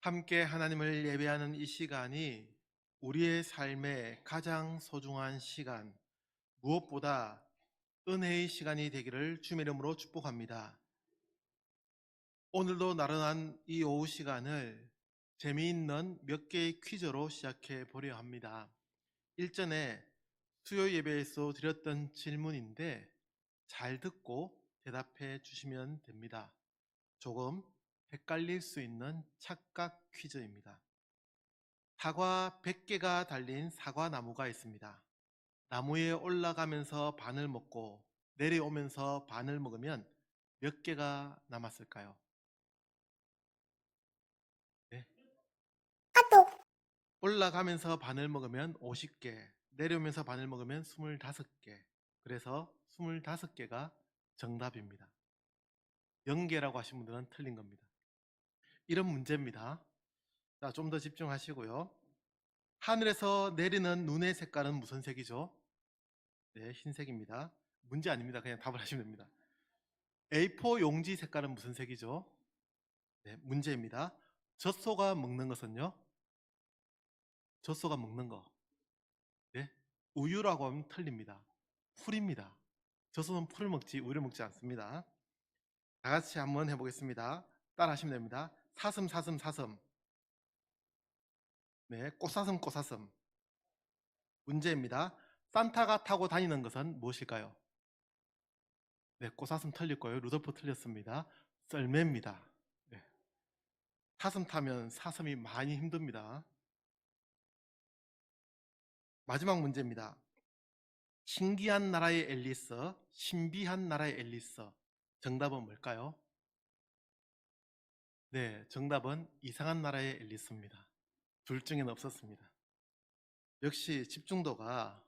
함께 하나님을 예배하는 이 시간이 우리의 삶의 가장 소중한 시간, 무엇보다 은혜의 시간이 되기를 주님의 이름으로 축복합니다. 오늘도 나른한 이 오후 시간을 재미있는 몇 개의 퀴즈로 시작해 보려 합니다. 일전에 수요 예배에서 드렸던 질문인데 잘 듣고 대답해 주시면 됩니다. 조금 헷갈릴 수 있는 착각 퀴즈입니다. 사과 100개가 달린 사과나무가 있습니다. 나무에 올라가면서 반을 먹고 내려오면서 반을 먹으면 몇 개가 남았을까요? 네. 올라가면서 반을 먹으면 50개, 내려오면서 반을 먹으면 25개. 그래서 25개가 정답입니다. 0개라고 하신 분들은 틀린 겁니다. 이런 문제입니다. 자, 좀 더 집중하시고요. 하늘에서 내리는 눈의 색깔은 무슨 색이죠? 네, 흰색입니다. 문제 아닙니다. 그냥 답을 하시면 됩니다. A4 용지 색깔은 무슨 색이죠? 네, 문제입니다. 젖소가 먹는 것은요? 젖소가 먹는 거. 네, 우유라고 하면 틀립니다. 풀입니다. 젖소는 풀을 먹지 우유를 먹지 않습니다. 다 같이 한번 해보겠습니다. 따라 하시면 됩니다. 사슴, 사슴, 사슴. 네, 꽃사슴, 꽃사슴. 문제입니다. 산타가 타고 다니는 것은 무엇일까요? 네, 꽃사슴 틀릴 거예요. 루돌프 틀렸습니다. 썰매입니다. 네. 사슴 타면 사슴이 많이 힘듭니다. 마지막 문제입니다. 신기한 나라의 앨리스, 신비한 나라의 앨리스. 정답은 뭘까요? 네, 정답은 이상한 나라의 앨리스입니다. 둘 중에는 없었습니다. 역시 집중도가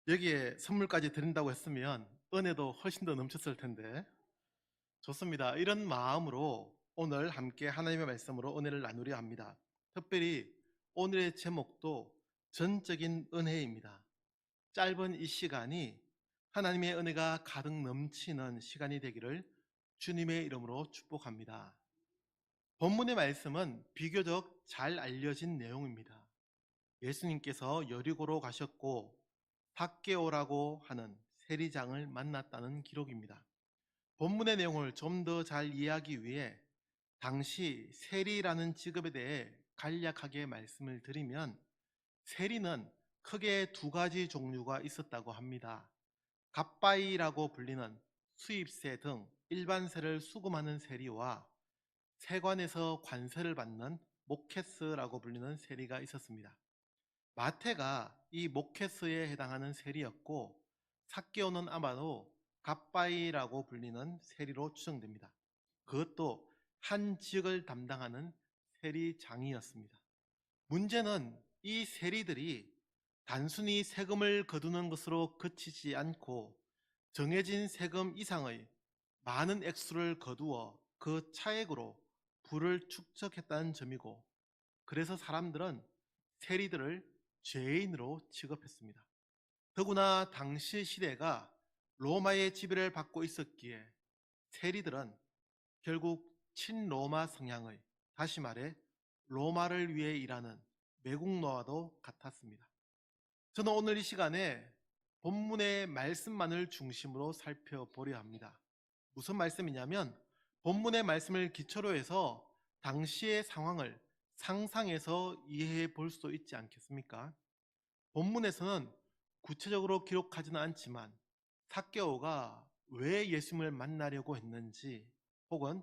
여기에 선물까지 드린다고 했으면 은혜도 훨씬 더 넘쳤을 텐데. 좋습니다. 이런 마음으로 오늘 함께 하나님의 말씀으로 은혜를 나누려 합니다. 특별히 오늘의 제목도 전적인 은혜입니다. 짧은 이 시간이 하나님의 은혜가 가득 넘치는 시간이 되기를 주님의 이름으로 축복합니다. 본문의 말씀은 비교적 잘 알려진 내용입니다. 예수님께서 여리고로 가셨고 삭개오라고 하는 세리장을 만났다는 기록입니다. 본문의 내용을 좀 더 잘 이해하기 위해 당시 세리라는 직업에 대해 간략하게 말씀을 드리면, 세리는 크게 두 가지 종류가 있었다고 합니다. 갓바이라고 불리는 수입세 등 일반세를 수금하는 세리와 세관에서 관세를 받는 모케스라고 불리는 세리가 있었습니다. 마태가 이 모케스에 해당하는 세리였고, 삭개오는 아마도 갓바이라고 불리는 세리로 추정됩니다. 그것도 한 지역을 담당하는 세리장이었습니다. 문제는 이 세리들이 단순히 세금을 거두는 것으로 그치지 않고 정해진 세금 이상의 많은 액수를 거두어 그 차액으로 부를 축적했다는 점이고, 그래서 사람들은 세리들을 죄인으로 취급했습니다. 더구나 당시 시대가 로마의 지배를 받고 있었기에 세리들은 결국 친로마 성향의, 다시 말해 로마를 위해 일하는 매국노와도 같았습니다. 저는 오늘 이 시간에 본문의 말씀만을 중심으로 살펴보려 합니다. 무슨 말씀이냐면, 본문의 말씀을 기초로 해서 당시의 상황을 상상해서 이해해 볼 수 있지 않겠습니까? 본문에서는 구체적으로 기록하지는 않지만 삭개오가 왜 예수님을 만나려고 했는지, 혹은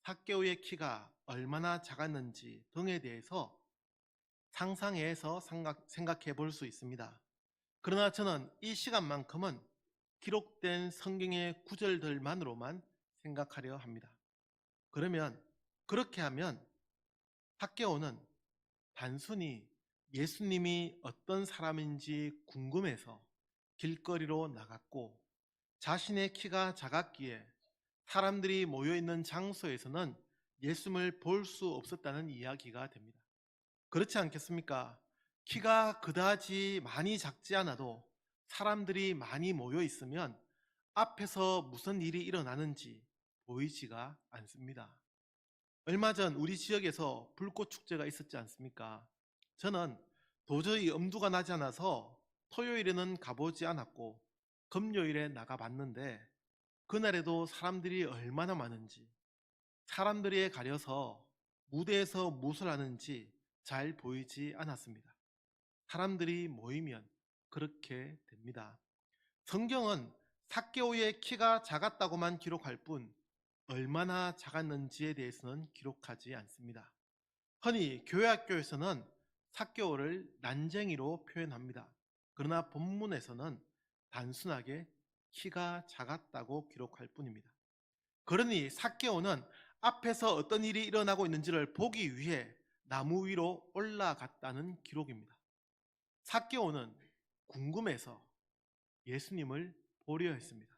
삭개오의 키가 얼마나 작았는지 등에 대해서 상상해서 생각해 볼 수 있습니다. 그러나 저는 이 시간만큼은 기록된 성경의 구절들만으로만 생각하려 합니다. 그러면 그렇게 하면 삭개오는 단순히 예수님이 어떤 사람인지 궁금해서 길거리로 나갔고, 자신의 키가 작았기에 사람들이 모여있는 장소에서는 예수님을 볼 수 없었다는 이야기가 됩니다. 그렇지 않겠습니까? 키가 그다지 많이 작지 않아도 사람들이 많이 모여 있으면 앞에서 무슨 일이 일어나는지 보이지가 않습니다. 얼마 전 우리 지역에서 불꽃 축제가 있었지 않습니까? 저는 도저히 엄두가 나지 않아서 토요일에는 가보지 않았고 금요일에 나가봤는데 그날에도 사람들이 얼마나 많은지 사람들에 가려서 무대에서 무엇을 하는지 잘 보이지 않았습니다. 사람들이 모이면 그렇게 됩니다. 성경은 삭개오의 키가 작았다고만 기록할 뿐 얼마나 작았는지에 대해서는 기록하지 않습니다. 흔히 교회 학교에서는 삭개오를 난쟁이로 표현합니다. 그러나 본문에서는 단순하게 키가 작았다고 기록할 뿐입니다. 그러니 삭개오는 앞에서 어떤 일이 일어나고 있는지를 보기 위해 나무 위로 올라갔다는 기록입니다. 삭개오는 궁금해서 예수님을 보려 했습니다.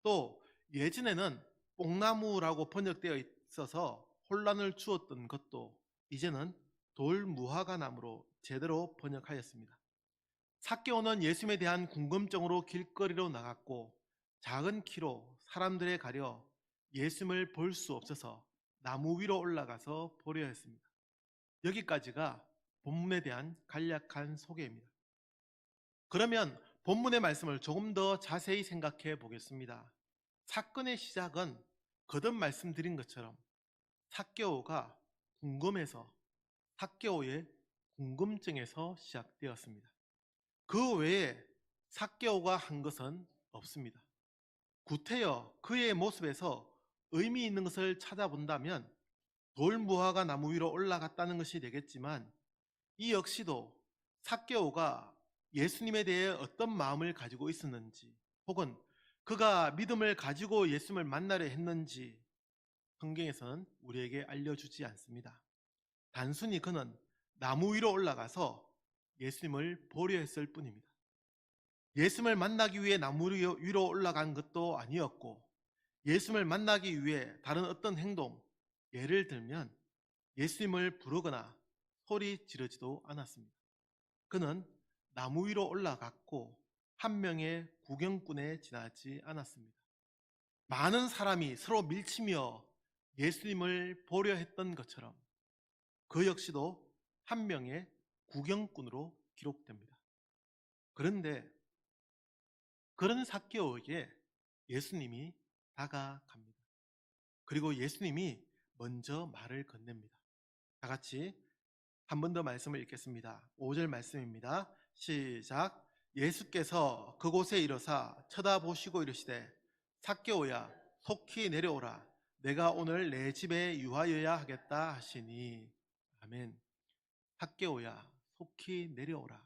또 예전에는 뽕나무라고 번역되어 있어서 혼란을 주었던 것도 이제는 돌무화과나무로 제대로 번역하였습니다. 삭개오는 예수님에 대한 궁금증으로 길거리로 나갔고 작은 키로 사람들에 가려 예수님을 볼 수 없어서 나무 위로 올라가서 보려 했습니다. 여기까지가 본문에 대한 간략한 소개입니다. 그러면 본문의 말씀을 조금 더 자세히 생각해 보겠습니다. 사건의 시작은 거듭 말씀드린 것처럼 삭개오가 궁금해서 삭개오의 궁금증에서 시작되었습니다. 그 외에 삭개오가 한 것은 없습니다. 구태여 그의 모습에서 의미 있는 것을 찾아본다면 돌무화과 나무 위로 올라갔다는 것이 되겠지만 이 역시도 삭개오가 예수님에 대해 어떤 마음을 가지고 있었는지 혹은 그가 믿음을 가지고 예수님을 만나려 했는지 성경에서는 우리에게 알려주지 않습니다. 단순히 그는 나무 위로 올라가서 예수님을 보려 했을 뿐입니다. 예수님을 만나기 위해 나무 위로 올라간 것도 아니었고 예수님을 만나기 위해 다른 어떤 행동, 예를 들면 예수님을 부르거나 소리 지르지도 않았습니다. 그는 나무 위로 올라갔고 한 명의 구경꾼에 지나지 않았습니다. 많은 사람이 서로 밀치며 예수님을 보려 했던 것처럼 그 역시도 한 명의 구경꾼으로 기록됩니다. 그런데 그런 삭개오에게 예수님이 다가갑니다. 그리고 예수님이 먼저 말을 건넵니다. 다 같이 한 번 더 말씀을 읽겠습니다. 5절 말씀입니다. 시작. 예수께서 그곳에 이르사 쳐다보시고 이르시되 삭개오야 속히 내려오라 내가 오늘 내 집에 유하여야 하겠다 하시니 아멘. 삭개오야 속히 내려오라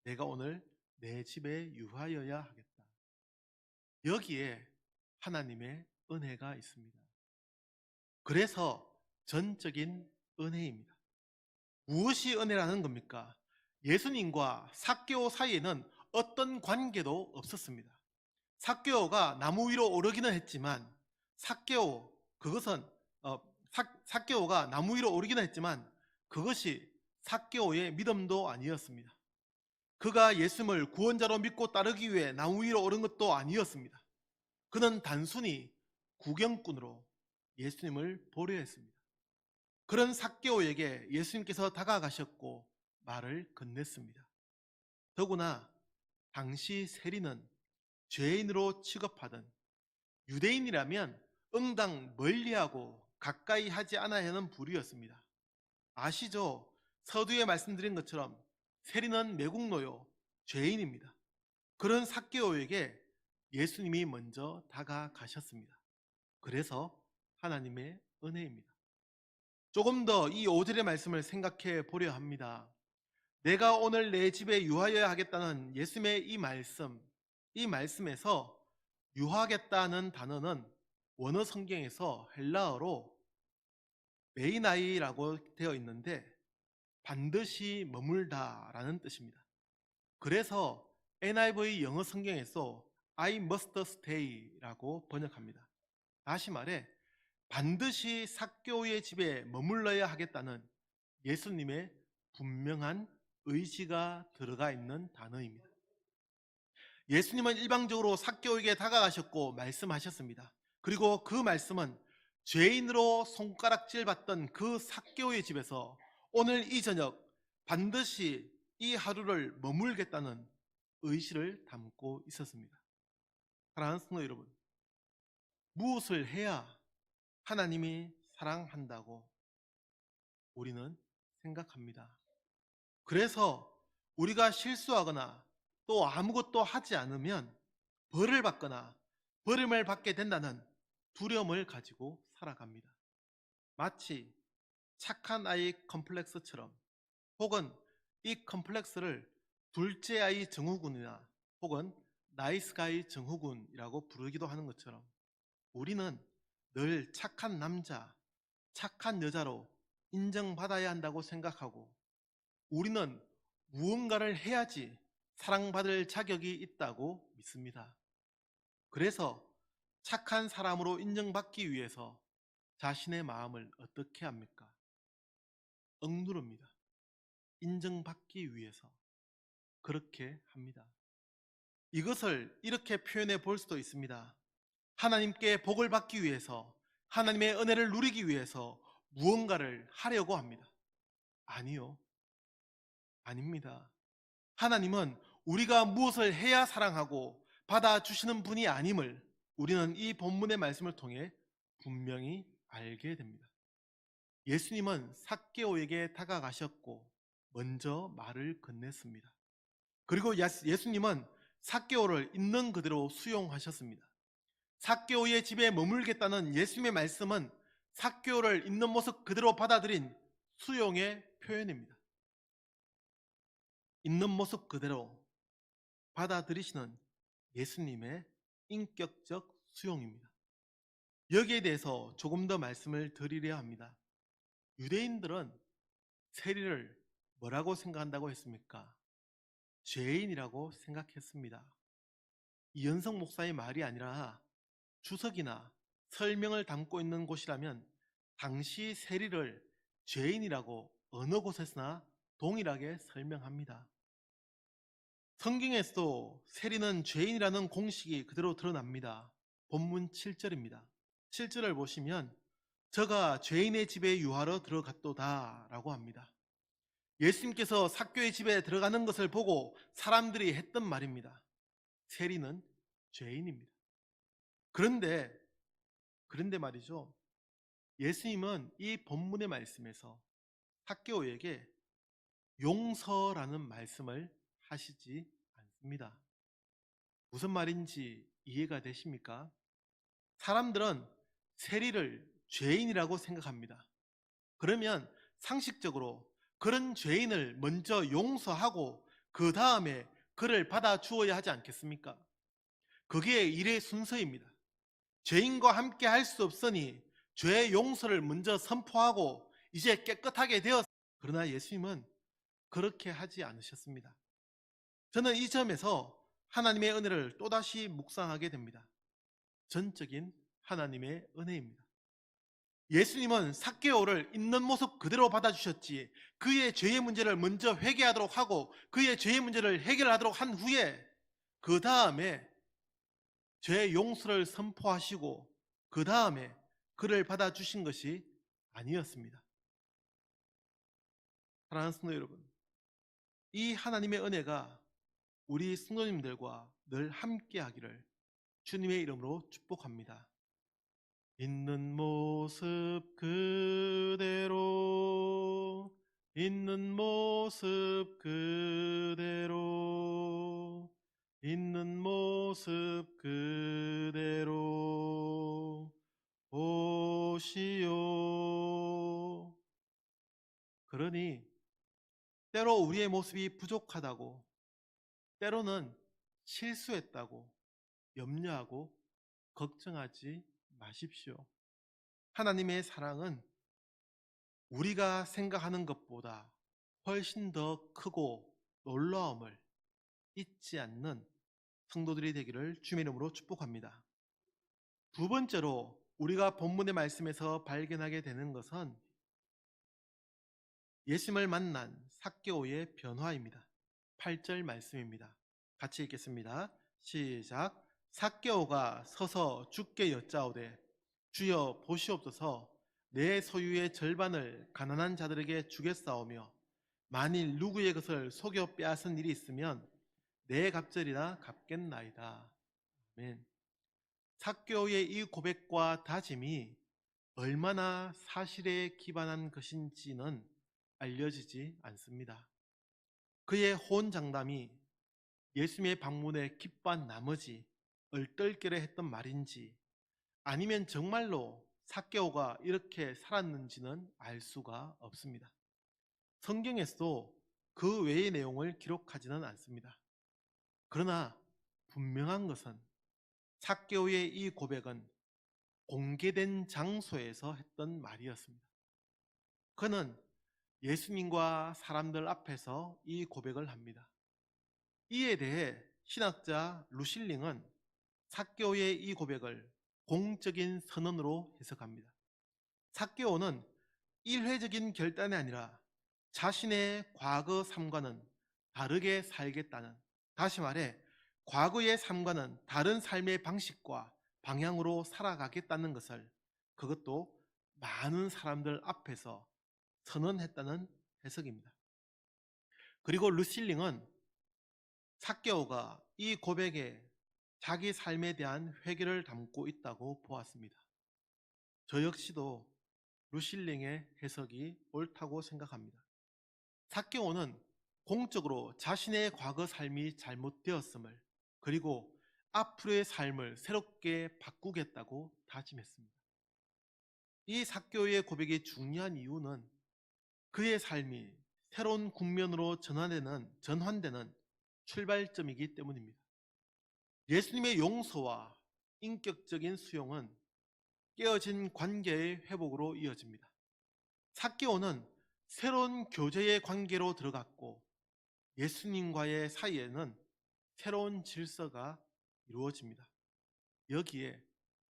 내가 오늘 내 집에 유하여야 하겠다. 여기에 하나님의 은혜가 있습니다. 그래서 전적인 은혜입니다. 무엇이 은혜라는 겁니까? 예수님과 삭개오 사이에는 어떤 관계도 없었습니다. 삭개오가 나무 위로 오르기는 했지만 삭개오가 나무 위로 오르기는 했지만 그것이 삭개오의 믿음도 아니었습니다. 그가 예수님을 구원자로 믿고 따르기 위해 나무 위로 오른 것도 아니었습니다. 그는 단순히 구경꾼으로 예수님을 보려 했습니다. 그런 삭개오에게 예수님께서 다가가셨고 말을 건넸습니다. 더구나 당시 세리는 죄인으로 취급하던 유대인이라면 응당 멀리하고 가까이 하지 않아야 하는 부류였습니다. 아시죠? 서두에 말씀드린 것처럼 세리는 매국노요, 죄인입니다. 그런 삭개오에게 예수님이 먼저 다가가셨습니다. 그래서 하나님의 은혜입니다. 조금 더 이 5절의 말씀을 생각해 보려 합니다. 내가 오늘 내 집에 유하여야 하겠다는 예수님의 이 말씀에서 유하겠다는 단어는 원어 성경에서 헬라어로 메이나이라고 되어 있는데 반드시 머물다라는 뜻입니다. 그래서 NIV 영어 성경에서 I must stay라고 번역합니다. 다시 말해 반드시 삭개오의 집에 머물러야 하겠다는 예수님의 분명한 의지가 들어가 있는 단어입니다. 예수님은 일방적으로 삭개오에게 다가가셨고 말씀하셨습니다. 그리고 그 말씀은 죄인으로 손가락질 받던 그 삭개오의 집에서 오늘 이 저녁 반드시 이 하루를 머물겠다는 의지를 담고 있었습니다. 사랑하는 성도 여러분, 무엇을 해야 하나님이 사랑한다고 우리는 생각합니다. 그래서 우리가 실수하거나 또 아무것도 하지 않으면 벌을 받거나 벌임을 받게 된다는 두려움을 가지고 살아갑니다. 마치 착한 아이 컴플렉스처럼, 혹은 이 컴플렉스를 둘째 아이 증후군이나 혹은 나이스 가이 증후군이라고 부르기도 하는 것처럼, 우리는 늘 착한 남자, 착한 여자로 인정받아야 한다고 생각하고, 우리는 무언가를 해야지 사랑받을 자격이 있다고 믿습니다. 그래서 착한 사람으로 인정받기 위해서 자신의 마음을 어떻게 합니까? 억누릅니다. 인정받기 위해서 그렇게 합니다. 이것을 이렇게 표현해 볼 수도 있습니다. 하나님께 복을 받기 위해서, 하나님의 은혜를 누리기 위해서 무언가를 하려고 합니다. 아니요. 아닙니다. 하나님은 우리가 무엇을 해야 사랑하고 받아주시는 분이 아님을 우리는 이 본문의 말씀을 통해 분명히 알게 됩니다. 예수님은 삭개오에게 다가가셨고 먼저 말을 건넸습니다. 그리고 예수님은 삭개오를 있는 그대로 수용하셨습니다. 삭개오의 집에 머물겠다는 예수님의 말씀은 삭개오를 있는 모습 그대로 받아들인 수용의 표현입니다. 있는 모습 그대로 받아들이시는 예수님의 인격적 수용입니다. 여기에 대해서 조금 더 말씀을 드리려 합니다. 유대인들은 세리를 뭐라고 생각한다고 했습니까? 죄인이라고 생각했습니다. 이현성 목사의 말이 아니라 주석이나 설명을 담고 있는 곳이라면 당시 세리를 죄인이라고 어느 곳에서나 동일하게 설명합니다. 성경에서도 세리는 죄인이라는 공식이 그대로 드러납니다. 본문 7절입니다. 7절을 보시면 저가 죄인의 집에 유하러 들어갔도다 라고 합니다. 예수님께서 삭개오의 집에 들어가는 것을 보고 사람들이 했던 말입니다. 세리는 죄인입니다. 그런데 말이죠. 예수님은 이 본문의 말씀에서 삭개오에게 용서라는 말씀을 하시지 않습니다. 무슨 말인지 이해가 되십니까? 사람들은 세리를 죄인이라고 생각합니다. 그러면 상식적으로 그런 죄인을 먼저 용서하고 그 다음에 그를 받아주어야 하지 않겠습니까? 그게 일의 순서입니다. 죄인과 함께 할 수 없으니 죄의 용서를 먼저 선포하고 이제 깨끗하게 되었. 그러나 예수님은 그렇게 하지 않으셨습니다. 저는 이 점에서 하나님의 은혜를 또다시 묵상하게 됩니다. 전적인 하나님의 은혜입니다. 예수님은 삭개오를 있는 모습 그대로 받아주셨지, 그의 죄의 문제를 먼저 회개하도록 하고 그의 죄의 문제를 해결하도록 한 후에 그 다음에 죄의 용서를 선포하시고 그 다음에 그를 받아주신 것이 아니었습니다. 사랑하는 성도 여러분, 이 하나님의 은혜가 우리 성도님들과 늘 함께 하기를 주님의 이름으로 축복합니다. 있는 모습 그대로, 있는 모습 그대로, 있는 모습 그대로 오시오. 그러니 때로 우리의 모습이 부족하다고, 때로는 실수했다고 염려하고 걱정하지 마십시오. 하나님의 사랑은 우리가 생각하는 것보다 훨씬 더 크고 놀라움을 잊지 않는 성도들이 되기를 주님의 이름으로 축복합니다. 두 번째로 우리가 본문의 말씀에서 발견하게 되는 것은 예수님을 만난 삭개오의 변화입니다. 8절 말씀입니다. 같이 읽겠습니다. 시작. 삭개오가 서서 주께 여짜오되 주여 보시옵소서, 내 소유의 절반을 가난한 자들에게 주겠사오며 만일 누구의 것을 속여 빼앗은 일이 있으면 내 갑절이나 갚겠나이다. 아멘. 삭개오의 이 고백과 다짐이 얼마나 사실에 기반한 것인지는 알려지지 않습니다. 그의 호언장담이 예수님의 방문에 기뻐한 나머지 얼떨결에 했던 말인지 아니면 정말로 삭개오가 이렇게 살았는지는 알 수가 없습니다. 성경에서도 그 외의 내용을 기록하지는 않습니다. 그러나 분명한 것은 삭개오의 이 고백은 공개된 장소에서 했던 말이었습니다. 그는 예수님과 사람들 앞에서 이 고백을 합니다. 이에 대해 신학자 루실링은 삭개오의 이 고백을 공적인 선언으로 해석합니다. 삭개오는 일회적인 결단이 아니라 자신의 과거 삶과는 다르게 살겠다는, 다시 말해 과거의 삶과는 다른 삶의 방식과 방향으로 살아가겠다는 것을, 그것도 많은 사람들 앞에서 선언했다는 해석입니다. 그리고 루실링은 삭개오가 이 고백에 자기 삶에 대한 회개를 담고 있다고 보았습니다. 저 역시도 루실링의 해석이 옳다고 생각합니다. 삭개오는 공적으로 자신의 과거 삶이 잘못되었음을, 그리고 앞으로의 삶을 새롭게 바꾸겠다고 다짐했습니다. 이 삭개오의 고백이 중요한 이유는 그의 삶이 새로운 국면으로 전환되는 출발점이기 때문입니다. 예수님의 용서와 인격적인 수용은 깨어진 관계의 회복으로 이어집니다. 삭개오는 새로운 교제의 관계로 들어갔고 예수님과의 사이에는 새로운 질서가 이루어집니다. 여기에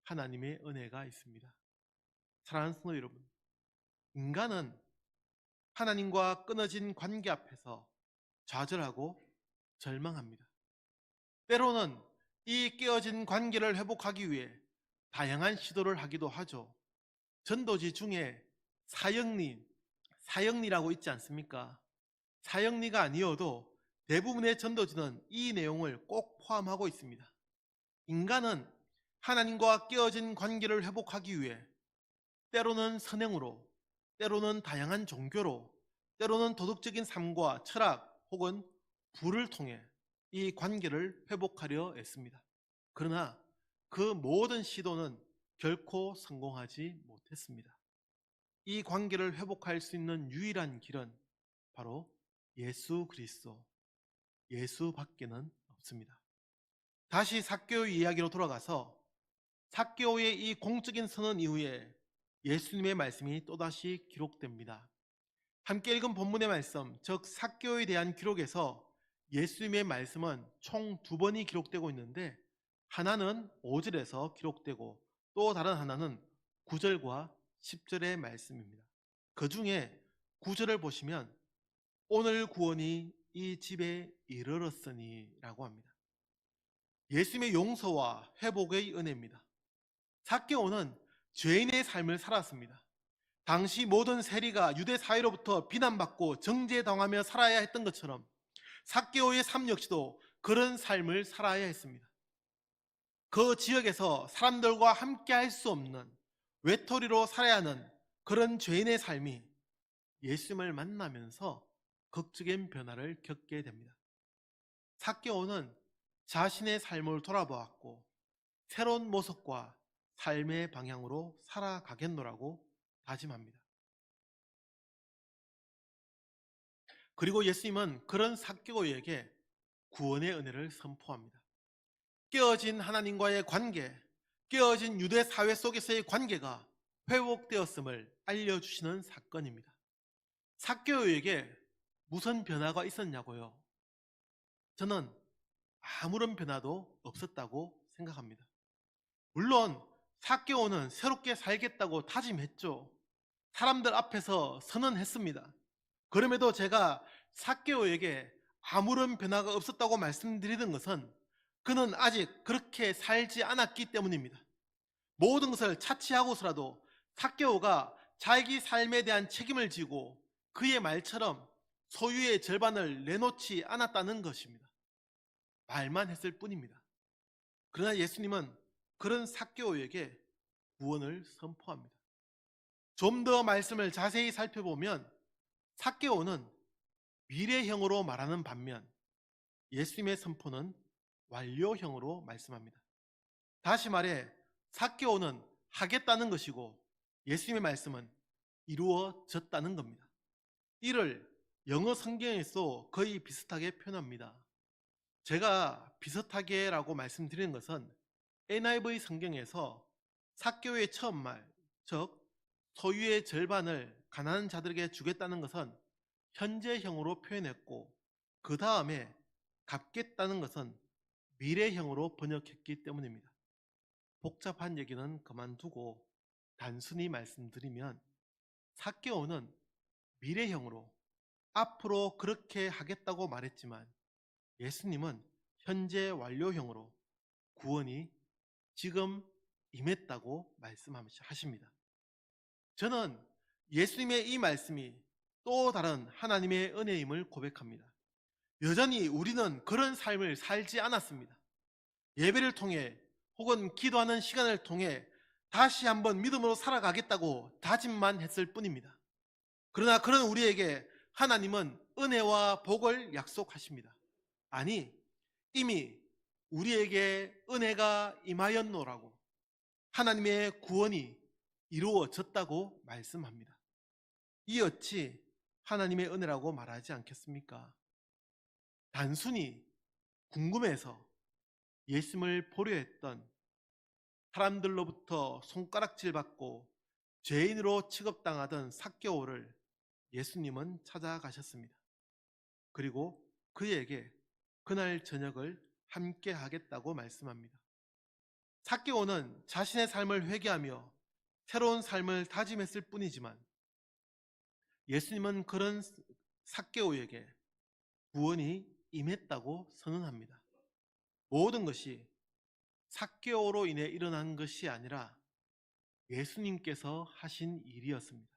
하나님의 은혜가 있습니다. 사랑하는 성도 여러분, 인간은 하나님과 끊어진 관계 앞에서 좌절하고 절망합니다. 때로는 이 깨어진 관계를 회복하기 위해 다양한 시도를 하기도 하죠. 전도지 중에 사형리라고 있지 않습니까? 사형리가 아니어도 대부분의 전도지는 이 내용을 꼭 포함하고 있습니다. 인간은 하나님과 깨어진 관계를 회복하기 위해 때로는 선행으로, 때로는 다양한 종교로, 때로는 도덕적인 삶과 철학 혹은 부를 통해 이 관계를 회복하려 애씁니다. 그러나 그 모든 시도는 결코 성공하지 못했습니다. 이 관계를 회복할 수 있는 유일한 길은 바로 예수 그리스도, 예수밖에는 없습니다. 다시 삭개오의 이야기로 돌아가서 삭개오의 이 공적인 선언 이후에 예수님의 말씀이 또다시 기록됩니다. 함께 읽은 본문의 말씀, 즉 삭개오에 대한 기록에서 예수님의 말씀은 총 2번이 기록되고 있는데, 하나는 5절에서 기록되고 또 다른 하나는 9절과 10절의 말씀입니다. 그 중에 9절을 보시면 오늘 구원이 이 집에 이르렀으니 라고 합니다. 예수님의 용서와 회복의 은혜입니다. 삭개오는 죄인의 삶을 살았습니다. 당시 모든 세리가 유대 사회로부터 비난받고 정죄당하며 살아야 했던 것처럼 삭개오의 삶 역시도 그런 삶을 살아야 했습니다. 그 지역에서 사람들과 함께 할 수 없는 외톨이로 살아야 하는 그런 죄인의 삶이 예수님을 만나면서 극적인 변화를 겪게 됩니다. 삭개오는 자신의 삶을 돌아보았고 새로운 모습과 삶의 방향으로 살아가겠노라고 다짐합니다. 그리고 예수님은 그런 삭개오에게 구원의 은혜를 선포합니다. 깨어진 하나님과의 관계, 깨어진 유대 사회 속에서의 관계가 회복되었음을 알려주시는 사건입니다. 삭개오에게 무슨 변화가 있었냐고요? 저는 아무런 변화도 없었다고 생각합니다. 물론 삭개오는 새롭게 살겠다고 다짐했죠. 사람들 앞에서 선언했습니다. 그럼에도 제가 삭개오에게 아무런 변화가 없었다고 말씀드리는 것은 그는 아직 그렇게 살지 않았기 때문입니다. 모든 것을 차치하고서라도 삭개오가 자기 삶에 대한 책임을 지고 그의 말처럼 소유의 절반을 내놓지 않았다는 것입니다. 말만 했을 뿐입니다. 그러나 예수님은 그런 삭개오에게 구원을 선포합니다. 좀 더 말씀을 자세히 살펴보면 삭개오는 미래형으로 말하는 반면 예수님의 선포는 완료형으로 말씀합니다. 다시 말해 삭개오는 하겠다는 것이고 예수님의 말씀은 이루어졌다는 겁니다. 이를 영어 성경에서 거의 비슷하게 표현합니다. 제가 비슷하게라고 말씀드리는 것은 NIV 성경에서 삭개오의 처음 말, 즉 소유의 절반을 가난한 자들에게 주겠다는 것은 현재형으로 표현했고 그 다음에 갚겠다는 것은 미래형으로 번역했기 때문입니다. 복잡한 얘기는 그만두고 단순히 말씀드리면 삭개오는 미래형으로 앞으로 그렇게 하겠다고 말했지만 예수님은 현재 완료형으로 구원이 지금 임했다고 말씀하십니다. 저는 예수님의 이 말씀이 또 다른 하나님의 은혜임을 고백합니다. 여전히 우리는 그런 삶을 살지 않았습니다. 예배를 통해 혹은 기도하는 시간을 통해 다시 한번 믿음으로 살아가겠다고 다짐만 했을 뿐입니다. 그러나 그런 우리에게 하나님은 은혜와 복을 약속하십니다. 아니, 이미 우리에게 은혜가 임하였노라고 하나님의 구원이 이루어졌다고 말씀합니다. 이 어찌 하나님의 은혜라고 말하지 않겠습니까? 단순히 궁금해서 예수님을 보려 했던 사람들로부터 손가락질 받고 죄인으로 취급당하던 삭개오를 예수님은 찾아가셨습니다. 그리고 그에게 그날 저녁을 함께 하겠다고 말씀합니다. 삭개오는 자신의 삶을 회개하며 새로운 삶을 다짐했을 뿐이지만 예수님은 그런 삭개오에게 구원이 임했다고 선언합니다. 모든 것이 삭개오로 인해 일어난 것이 아니라 예수님께서 하신 일이었습니다.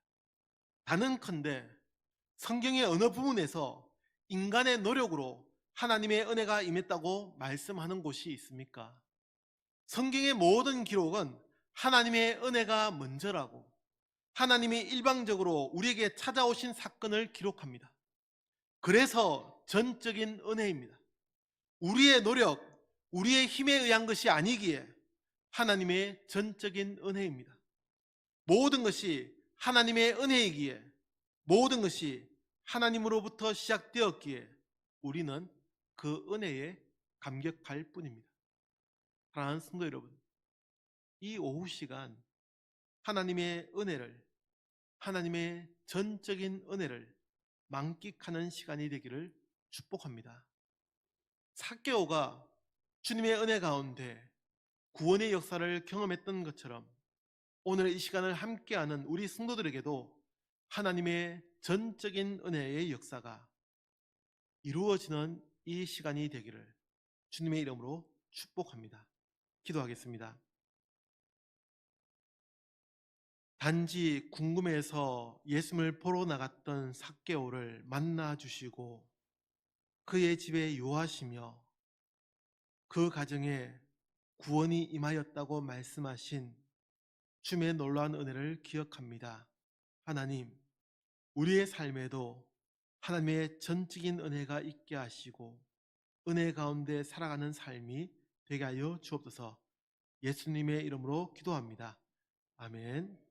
단언컨대 성경의 어느 부분에서 인간의 노력으로 하나님의 은혜가 임했다고 말씀하는 곳이 있습니까? 성경의 모든 기록은 하나님의 은혜가 먼저라고 하나님이 일방적으로 우리에게 찾아오신 사건을 기록합니다. 그래서 전적인 은혜입니다. 우리의 노력, 우리의 힘에 의한 것이 아니기에 하나님의 전적인 은혜입니다. 모든 것이 하나님의 은혜이기에 모든 것이 하나님으로부터 시작되었기에 우리는 그 은혜에 감격할 뿐입니다. 사랑하는 성도 여러분, 이 오후 시간 하나님의 은혜를, 하나님의 전적인 은혜를 만끽하는 시간이 되기를 축복합니다. 삭개오가 주님의 은혜 가운데 구원의 역사를 경험했던 것처럼 오늘 이 시간을 함께하는 우리 성도들에게도 하나님의 전적인 은혜의 역사가 이루어지는 이 시간이 되기를 주님의 이름으로 축복합니다. 기도하겠습니다. 단지 궁금해서 예수님을 보러 나갔던 삭개오를 만나 주시고 그의 집에 유하시며 그 가정에 구원이 임하였다고 말씀하신 주님의 놀라운 은혜를 기억합니다. 하나님, 우리의 삶에도 하나님의 전적인 은혜가 있게 하시고 은혜 가운데 살아가는 삶이 되게 하여 주옵소서. 예수님의 이름으로 기도합니다. 아멘.